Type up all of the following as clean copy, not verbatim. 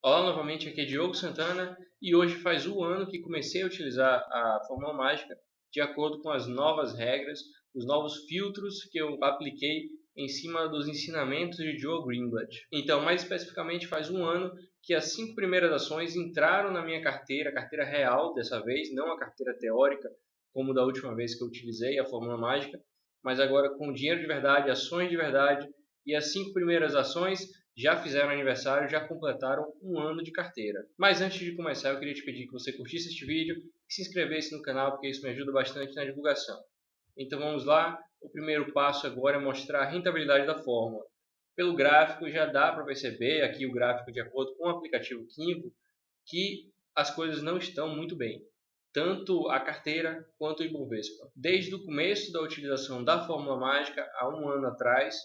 Olá, novamente aqui é Diogo Santana e hoje faz um ano que comecei a utilizar a Fórmula Mágica de acordo com as novas regras, os novos filtros que eu apliquei em cima dos ensinamentos de Joe Greenblatt. Então, mais especificamente, faz um ano que as 5 primeiras ações entraram na minha carteira, carteira real dessa vez, não a carteira teórica, como da última vez que eu utilizei a Fórmula Mágica, mas agora com dinheiro de verdade, ações de verdade, e as 5 primeiras ações já fizeram aniversário, já completaram um ano de carteira. Mas antes de começar, eu queria te pedir que você curtisse este vídeo e se inscrevesse no canal, porque isso me ajuda bastante na divulgação. Então vamos lá, o primeiro passo agora é mostrar a rentabilidade da fórmula. Pelo gráfico já dá para perceber, aqui o gráfico de acordo com o aplicativo Kinvo, que as coisas não estão muito bem, tanto a carteira quanto o Ibovespa. Desde o começo da utilização da fórmula mágica, há um ano atrás,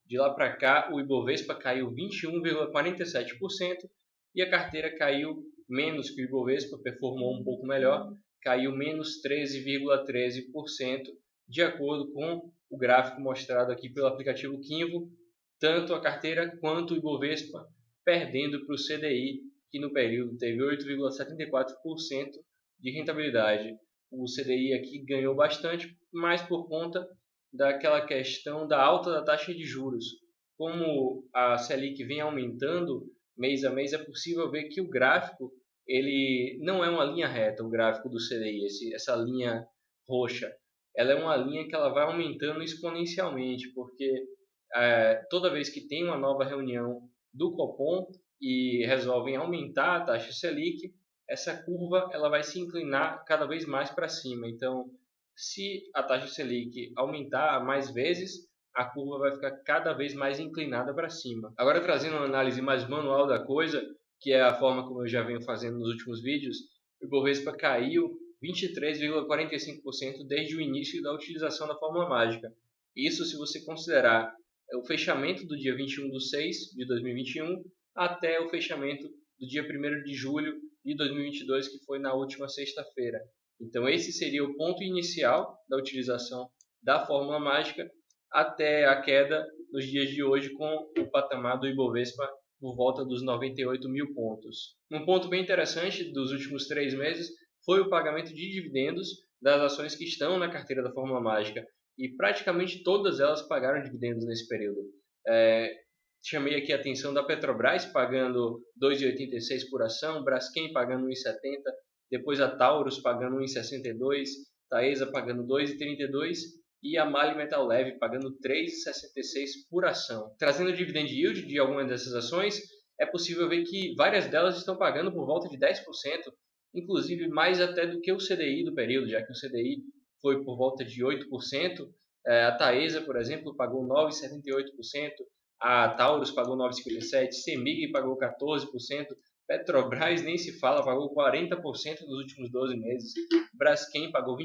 de lá para cá, o Ibovespa caiu 21,47% e a carteira caiu menos que o Ibovespa, performou um pouco melhor, caiu menos 13,13%, de acordo com o gráfico mostrado aqui pelo aplicativo Kinvo, tanto a carteira quanto o Ibovespa perdendo para o CDI, que no período teve 8,74% de rentabilidade. O CDI aqui ganhou bastante, mas por conta daquela questão da alta da taxa de juros. Como a Selic vem aumentando mês a mês, é possível ver que o gráfico ele não é uma linha reta, o gráfico do CDI, essa linha roxa. Ela é uma linha que ela vai aumentando exponencialmente, porque toda vez que tem uma nova reunião do Copom e resolvem aumentar a taxa Selic, essa curva ela vai se inclinar cada vez mais para cima. Então, se a taxa Selic aumentar mais vezes, a curva vai ficar cada vez mais inclinada para cima. Agora, trazendo uma análise mais manual da coisa, que é a forma como eu já venho fazendo nos últimos vídeos, o Ibovespa caiu 23,45% desde o início da utilização da fórmula mágica. Isso se você considerar o fechamento do dia 21 de 6 de 2021 até o fechamento do dia 1º de julho de 2022, que foi na última sexta-feira. Então esse seria o ponto inicial da utilização da fórmula mágica até a queda nos dias de hoje com o patamar do Ibovespa por volta dos 98 mil pontos. Um ponto bem interessante dos últimos 3 meses foi o pagamento de dividendos das ações que estão na carteira da fórmula mágica, e praticamente todas elas pagaram dividendos nesse período. Chamei aqui a atenção da Petrobras pagando 2,86 por ação, Braskem pagando 1,70, depois a Taurus pagando 1,62, Taesa pagando 2,32 e a Mali Metal Leve pagando 3,66 por ação. Trazendo o dividend yield de algumas dessas ações, é possível ver que várias delas estão pagando por volta de 10%, inclusive mais até do que o CDI do período, já que o CDI foi por volta de 8%, a Taesa, por exemplo, pagou 9,78%, a Taurus pagou 9,57%, Semig pagou 14%, Petrobras nem se fala, pagou 40% nos últimos 12 meses, Braskem pagou 24,74%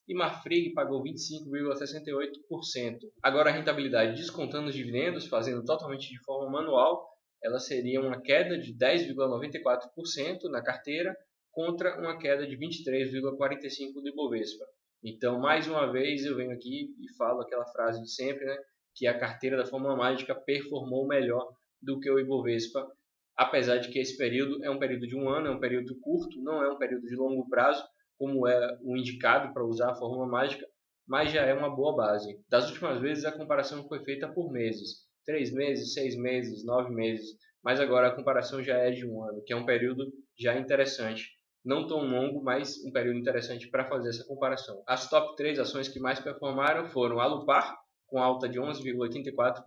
e Marfrig pagou 25,68%. Agora a rentabilidade descontando os dividendos, fazendo totalmente de forma manual, ela seria uma queda de 10,94% na carteira contra uma queda de 23,45% do Ibovespa. Então, mais uma vez, eu venho aqui e falo aquela frase de sempre, né, que a carteira da Fórmula Mágica performou melhor do que o Ibovespa, apesar de que esse período é um período de um ano, é um período curto, não é um período de longo prazo, como é o indicado para usar a Fórmula Mágica, mas já é uma boa base. Das últimas vezes, a comparação foi feita por meses. 3 meses, 6 meses, 9 meses, mas agora a comparação já é de um ano, que é um período já interessante. Não tão longo, mas um período interessante para fazer essa comparação. As top 3 ações que mais performaram foram a Lupar, com alta de 11,84%,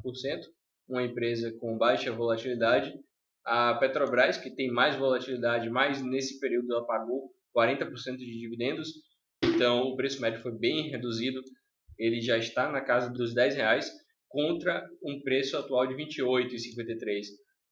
uma empresa com baixa volatilidade. A Petrobras, que tem mais volatilidade, mas nesse período ela pagou 40% de dividendos, então o preço médio foi bem reduzido, ele já está na casa dos R$10, contra um preço atual de R$ 28,53.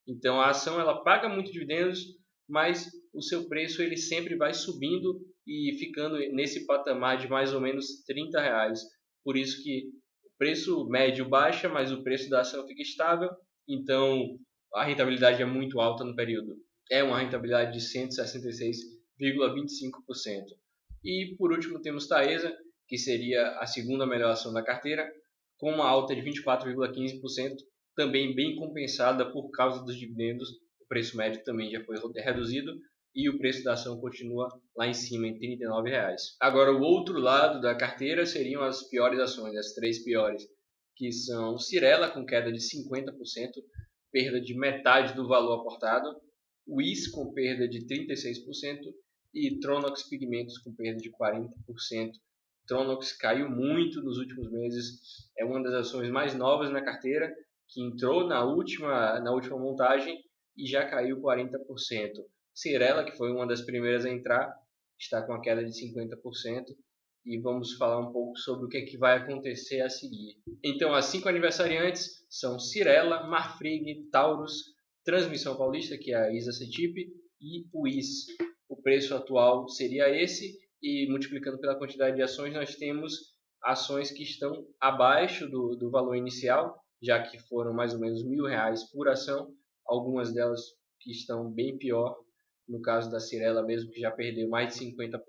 Então a ação ela paga muito dividendos, mas o seu preço ele sempre vai subindo e ficando nesse patamar de mais ou menos R$30. Por isso que o preço médio baixa, mas o preço da ação fica estável, então a rentabilidade é muito alta no período. É uma rentabilidade de 166,25%. E por último temos Taesa, que seria a segunda melhor ação da carteira, com uma alta de 24,15%, também bem compensada por causa dos dividendos. o preço médio também já foi reduzido e o preço da ação continua lá em cima, em R$ 39,00. Agora, o outro lado da carteira seriam as piores ações, as 3 piores, que são Cyrela, com queda de 50%, perda de metade do valor aportado, WIS, com perda de 36%, e Tronox Pigmentos, com perda de 40%. Tronox caiu muito nos últimos meses, é uma das ações mais novas na carteira, que entrou na última montagem e já caiu 40%. Cyrela, que foi uma das primeiras a entrar, está com a queda de 50%. E vamos falar um pouco sobre o que é que vai acontecer a seguir. Então, as 5 aniversariantes são Cyrela, Marfrig, Taurus, Transmissão Paulista, que é a ISA CETIP, e WIS. O preço atual seria esse, e multiplicando pela quantidade de ações, nós temos ações que estão abaixo do valor inicial, já que foram mais ou menos R$ 1.000 por ação, algumas delas que estão bem pior, no caso da Cyrela mesmo, que já perdeu mais de 50%.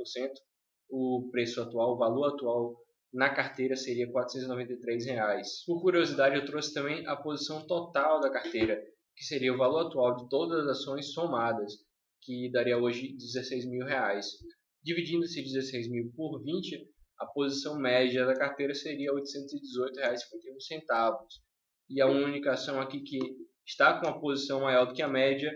O preço atual, o valor atual na carteira seria R$ 493,00. Por curiosidade, eu trouxe também a posição total da carteira, que seria o valor atual de todas as ações somadas, que daria hoje R$ 16.000. Dividindo esse 16.000 por 20, a posição média da carteira seria R$ 818,51. E a única ação aqui que está com a posição maior do que a média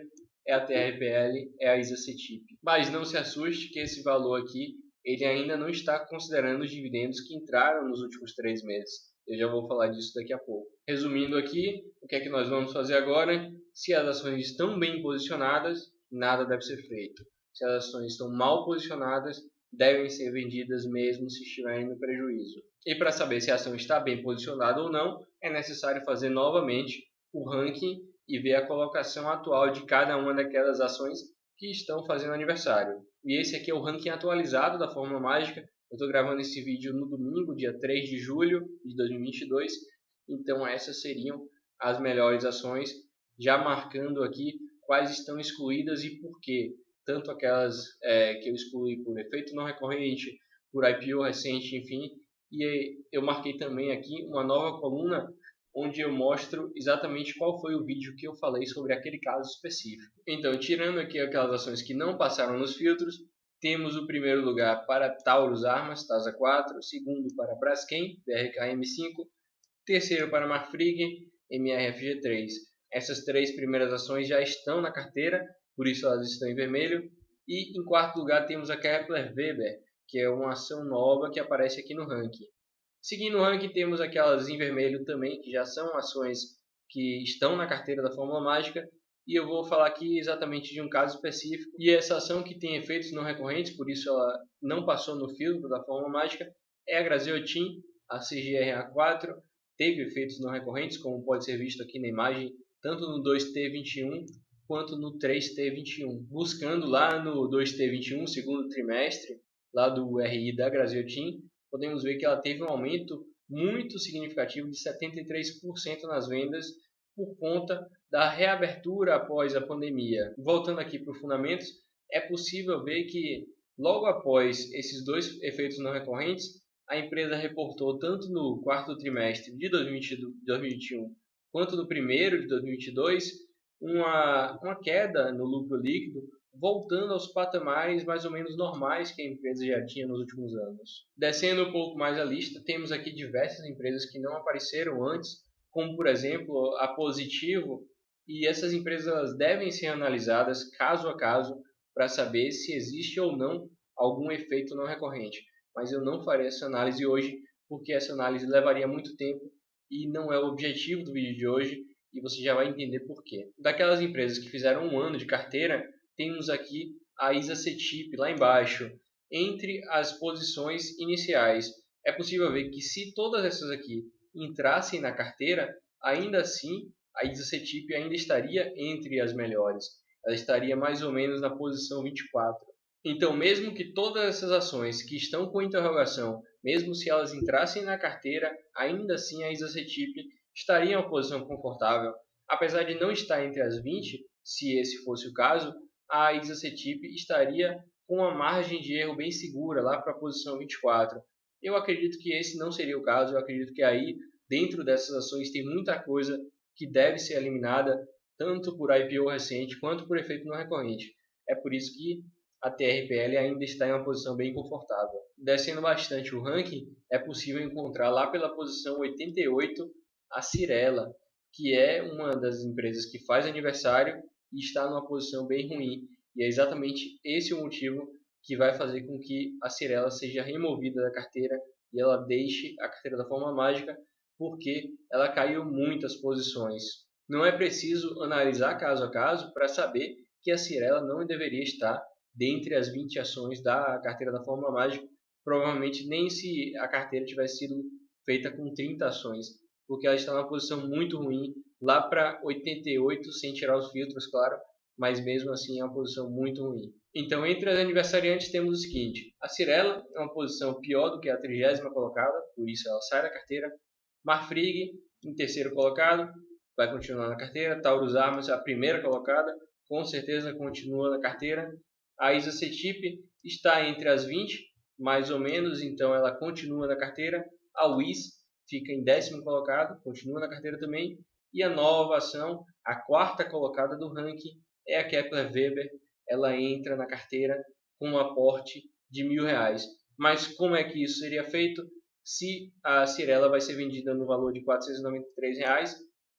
é a TRPL, é a ISA CETIP. Mas não se assuste que esse valor aqui ele ainda não está considerando os dividendos que entraram nos últimos 3 meses. Eu já vou falar disso daqui a pouco. Resumindo aqui, o que é que nós vamos fazer agora? Se as ações estão bem posicionadas, nada deve ser feito. Se as ações estão mal posicionadas, devem ser vendidas mesmo se estiverem no prejuízo. E para saber se a ação está bem posicionada ou não, é necessário fazer novamente o ranking e ver a colocação atual de cada uma daquelas ações que estão fazendo aniversário. E esse aqui é o ranking atualizado da Fórmula Mágica. Eu estou gravando esse vídeo no domingo, dia 3 de julho de 2022. Então essas seriam as melhores ações, já marcando aqui quais estão excluídas e por quê. Tanto aquelas que eu excluí por efeito não recorrente, por IPO recente, enfim. E eu marquei também aqui uma nova coluna onde eu mostro exatamente qual foi o vídeo que eu falei sobre aquele caso específico. Então, tirando aqui aquelas ações que não passaram nos filtros, temos o primeiro lugar para Taurus Armas, TASA 4, segundo para Braskem, BRKM5, terceiro para Marfrig, MRFG3. Essas 3 primeiras ações já estão na carteira, por isso elas estão em vermelho. E em quarto lugar temos a Kepler Weber, que é uma ação nova que aparece aqui no ranking. Seguindo o ranking, temos aquelas em vermelho também, que já são ações que estão na carteira da Fórmula Mágica. E eu vou falar aqui exatamente de um caso específico. E essa ação que tem efeitos não recorrentes, por isso ela não passou no filtro da Fórmula Mágica, é a Graziotin, a CGRA4. Teve efeitos não recorrentes, como pode ser visto aqui na imagem, tanto no 2T21 quanto no 3T21. Buscando lá no 2T21, segundo trimestre, lá do RI da Graziotin, podemos ver que ela teve um aumento muito significativo de 73% nas vendas por conta da reabertura após a pandemia. Voltando aqui para os fundamentos, é possível ver que logo após esses 2 efeitos não recorrentes, a empresa reportou tanto no quarto trimestre de 2021 quanto no primeiro de 2022 uma queda no lucro líquido, voltando aos patamares mais ou menos normais que a empresa já tinha nos últimos anos. Descendo um pouco mais a lista, temos aqui diversas empresas que não apareceram antes, como por exemplo a Positivo, e essas empresas devem ser analisadas caso a caso para saber se existe ou não algum efeito não recorrente. Mas eu não farei essa análise hoje, porque essa análise levaria muito tempo e não é o objetivo do vídeo de hoje, e você já vai entender por quê. Daquelas empresas que fizeram 1 ano de carteira, temos aqui a ISA CETIP lá embaixo, entre as posições iniciais. É possível ver que se todas essas aqui entrassem na carteira, ainda assim a ISA CETIP ainda estaria entre as melhores. Ela estaria mais ou menos na posição 24. Então, mesmo que todas essas ações que estão com interrogação, mesmo se elas entrassem na carteira, ainda assim a ISA CETIP estaria em uma posição confortável. Apesar de não estar entre as 20, se esse fosse o caso, a ISA CETIP estaria com uma margem de erro bem segura lá para a posição 24. Eu acredito que esse não seria o caso, eu acredito que aí, dentro dessas ações, tem muita coisa que deve ser eliminada tanto por IPO recente quanto por efeito não recorrente. É por isso que a TRPL ainda está em uma posição bem confortável. Descendo bastante o ranking, é possível encontrar lá pela posição 88 a Cyrela, que é uma das empresas que faz aniversário e está numa posição bem ruim. E é exatamente esse o motivo que vai fazer com que a Cyrela seja removida da carteira e ela deixe a carteira da forma mágica, porque ela caiu muitas posições. Não é preciso analisar caso a caso para saber que a Cyrela não deveria estar dentre as 20 ações da carteira da forma mágica, provavelmente nem se a carteira tivesse sido feita com 30 ações, porque ela está numa posição muito ruim, lá para 88, sem tirar os filtros, claro, mas mesmo assim é uma posição muito ruim. Então, entre as aniversariantes temos o seguinte: a Cyrela é uma posição pior do que a 30ª colocada, por isso ela sai da carteira. Marfrig, em terceiro colocado, vai continuar na carteira. Taurus Armas, a primeira colocada, com certeza continua na carteira. A ISA CETIP está entre as 20, mais ou menos, então ela continua na carteira. A WIS fica em décimo colocado, continua na carteira também. E a nova ação, a quarta colocada do ranking, é a Kepler Weber. Ela entra na carteira com um aporte de R$1.000. Mas como é que isso seria feito? Se a Cyrela vai ser vendida no valor de R$493,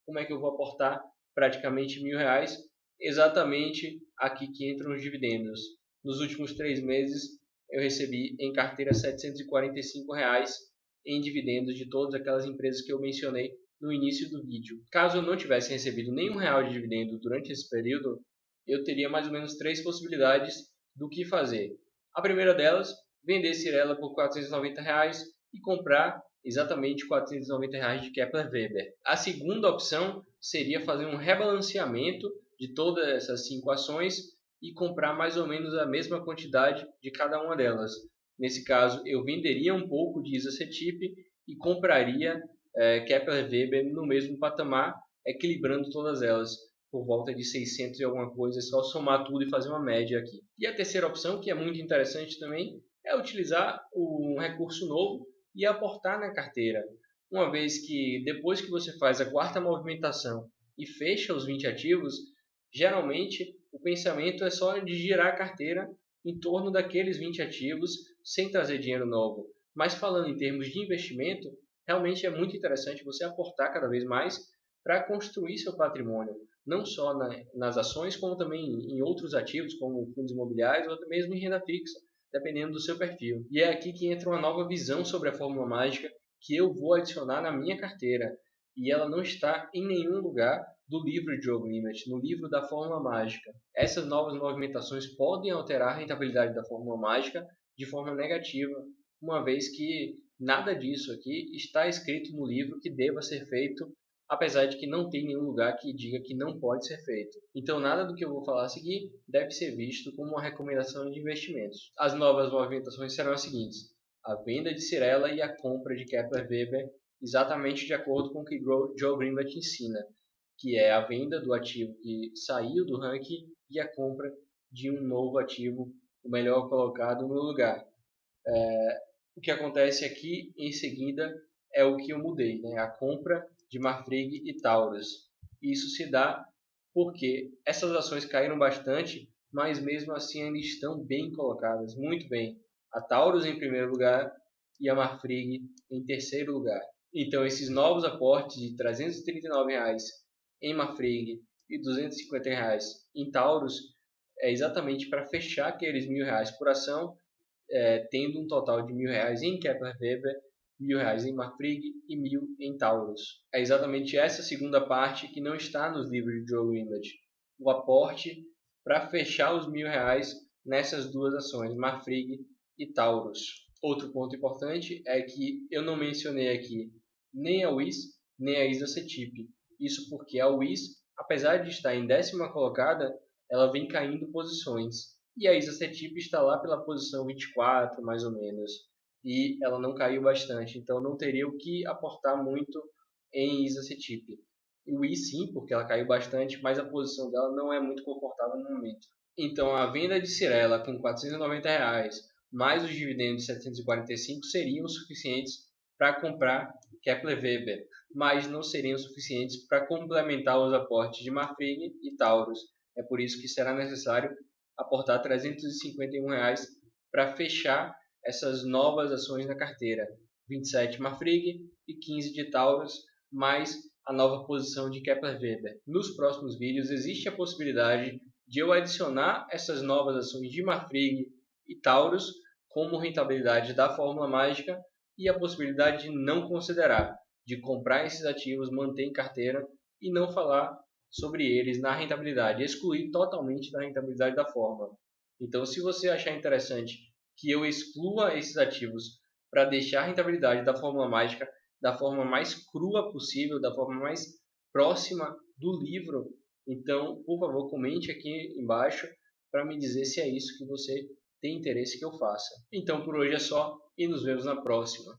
como é que eu vou aportar praticamente R$1.000? Exatamente aqui que entram os dividendos. Nos últimos 3 meses eu recebi em carteira R$745 em dividendos de todas aquelas empresas que eu mencionei no início do vídeo. Caso eu não tivesse recebido nenhum real de dividendo durante esse período, eu teria mais ou menos 3 possibilidades do que fazer. A primeira delas, vender Cyrela por R$490 e comprar exatamente R$490 de Kepler Weber. A segunda opção seria fazer um rebalanceamento de todas essas 5 ações e comprar mais ou menos a mesma quantidade de cada uma delas. Nesse caso, eu venderia um pouco de ISA CETIP e compraria Kepler Weber no mesmo patamar, equilibrando todas elas por volta de 600 e alguma coisa, é só somar tudo e fazer uma média aqui. E a terceira opção, que é muito interessante também, é utilizar um recurso novo e aportar na carteira. Uma vez que depois que você faz a quarta movimentação e fecha os 20 ativos, geralmente o pensamento é só de girar a carteira em torno daqueles 20 ativos sem trazer dinheiro novo. Mas falando em termos de investimento, realmente é muito interessante você aportar cada vez mais para construir seu patrimônio, não só nas ações, como também em outros ativos, como fundos imobiliários ou até mesmo em renda fixa, dependendo do seu perfil. E é aqui que entra uma nova visão sobre a fórmula mágica que eu vou adicionar na minha carteira. E ela não está em nenhum lugar do livro de Joe Greenblatt, no livro da fórmula mágica. Essas novas movimentações podem alterar a rentabilidade da fórmula mágica de forma negativa, uma vez que nada disso aqui está escrito no livro que deva ser feito, apesar de que não tem nenhum lugar que diga que não pode ser feito. Então nada do que eu vou falar a seguir deve ser visto como uma recomendação de investimentos. As novas movimentações serão as seguintes: a venda de Cyrela e a compra de Kepler Weber, exatamente de acordo com o que Joe Greenblatt ensina, que é a venda do ativo que saiu do ranking e a compra de um novo ativo, o melhor colocado no lugar. O que acontece aqui em seguida é o que eu mudei, né? A compra de Marfrig e Taurus. Isso se dá porque essas ações caíram bastante, mas mesmo assim ainda estão bem colocadas, muito bem. A Taurus em primeiro lugar e a Marfrig em terceiro lugar. Então esses novos aportes de R$339 em Marfrig e R$250 em Taurus é exatamente para fechar aqueles R$1.000 por ação, tendo um total de R$1.000 em Kepler Weber, R$1.000 em Marfrig e R$1.000 em Taurus. É exatamente essa segunda parte que não está nos livros de Joe Greenblatt. O aporte para fechar os R$1.000 nessas duas ações, Marfrig e Taurus. Outro ponto importante é que eu não mencionei aqui nem a WIS, nem a ISA CETIP. Isso porque a WIS, apesar de estar em 10ª colocada, ela vem caindo posições. E a ISA CETIP está lá pela posição 24, mais ou menos. E ela não caiu bastante, então não teria o que aportar muito em ISA CETIP. E o I sim, porque ela caiu bastante, mas a posição dela não é muito confortável no momento. Então a venda de Cyrela com R$490, mais os dividendos de 745 seriam suficientes para comprar Kepler Weber. mas não seriam suficientes para complementar os aportes de Marfrig e Taurus. É por isso que será necessário aportar R$ 351 para fechar essas novas ações na carteira. 27 Marfrig e 15 de Taurus, mais a nova posição de Kepler Weber. Nos próximos vídeos existe a possibilidade de eu adicionar essas novas ações de Marfrig e Taurus como rentabilidade da fórmula mágica e a possibilidade de não considerar, de comprar esses ativos, manter em carteira e não falar sobre eles na rentabilidade, excluir totalmente da rentabilidade da fórmula. Então, se você achar interessante que eu exclua esses ativos para deixar a rentabilidade da fórmula mágica da forma mais crua possível, da forma mais próxima do livro, então, por favor, comente aqui embaixo para me dizer se é isso que você tem interesse que eu faça. Então, por hoje é só e nos vemos na próxima.